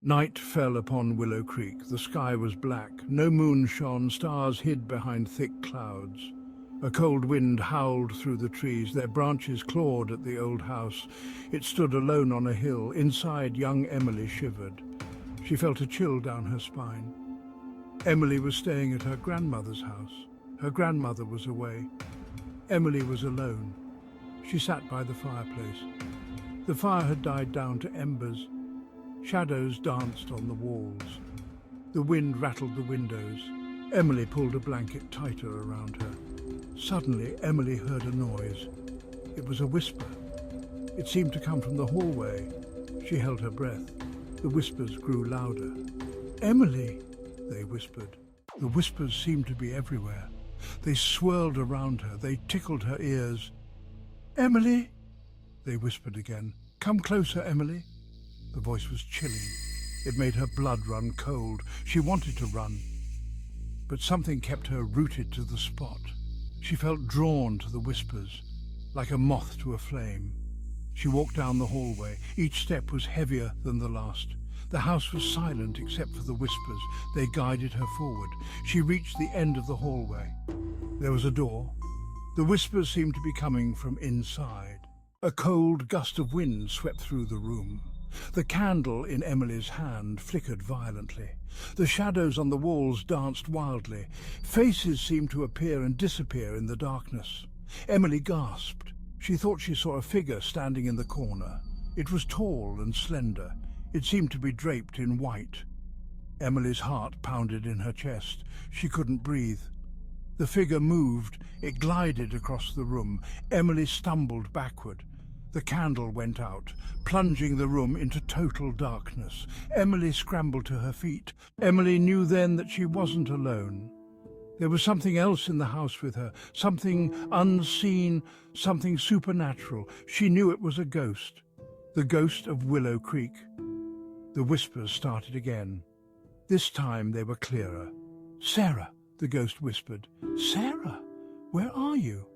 Night fell upon Willow Creek. The sky was black. No moon shone. Stars hid behind thick clouds. A cold wind howled through the trees. Their branches clawed at the old house. It stood alone on a hill. Inside, young Emily shivered. She felt a chill down her spine. Emily was staying at her grandmother's house. Her grandmother was away. Emily was alone. She sat by the fireplace. The fire had died down to embers. Shadows danced on the walls. The wind rattled the windows. Emily pulled a blanket tighter around her. Suddenly, Emily heard a noise. It was a whisper. It seemed to come from the hallway. She held her breath. The whispers grew louder. "Emily," they whispered. The whispers seemed to be everywhere. They swirled around her. They tickled her ears. "Emily," they whispered again. "Come closer, Emily." The voice was chilling. It made her blood run cold. She wanted to run, but something kept her rooted to the spot. She felt drawn to the whispers, like a moth to a flame. She walked down the hallway. Each step was heavier than the last. The house was silent except for the whispers. They guided her forward. She reached the end of the hallway. There was a door. The whispers seemed to be coming from inside. A cold gust of wind swept through the room. The candle in Emily's hand flickered violently. The shadows on the walls danced wildly. Faces seemed to appear and disappear in the darkness. Emily gasped. She thought she saw a figure standing in the corner. It was tall and slender. It seemed to be draped in white. Emily's heart pounded in her chest. She couldn't breathe. The figure moved. It glided across the room. Emily stumbled backward. The candle went out, plunging the room into total darkness. Emily scrambled to her feet. Emily knew then that she wasn't alone. There was something else in the house with her, something unseen, something supernatural. She knew it was a ghost, the ghost of Willow Creek. The whispers started again. This time they were clearer. "Sarah," the ghost whispered. "Sarah, where are you?"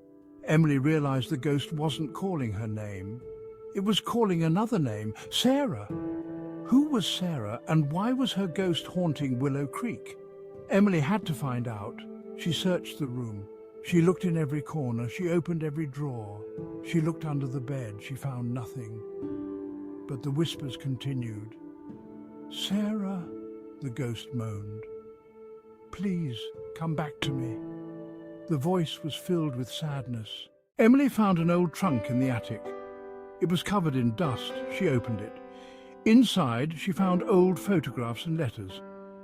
Emily realized the ghost wasn't calling her name. It was calling another name, Sarah. Who was Sarah, and why was her ghost haunting Willow Creek? Emily had to find out. She searched the room. She looked in every corner. She opened every drawer. She looked under the bed. She found nothing. But the whispers continued. "Sarah," the ghost moaned. "Please, come back to me." The voice was filled with sadness. Emily found an old trunk in the attic. It was covered in dust. She opened it. Inside, she found old photographs and letters.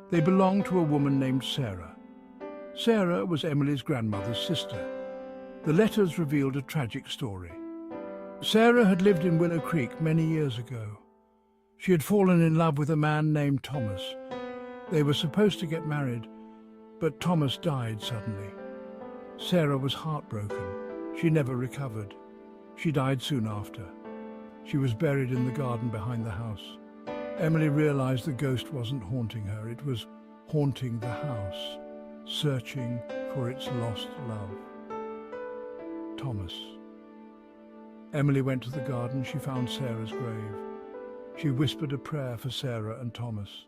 They belonged to a woman named Sarah. Sarah was Emily's grandmother's sister. The letters revealed a tragic story. Sarah had lived in Willow Creek many years ago. She had fallen in love with a man named Thomas. They were supposed to get married, but Thomas died suddenly. Sarah was heartbroken. She never recovered. She died soon after. She was buried in the garden behind the house. Emily realized the ghost wasn't haunting her. It was haunting the house, searching for its lost love. Thomas. Emily went to the garden. She found Sarah's grave. She whispered a prayer for Sarah and Thomas.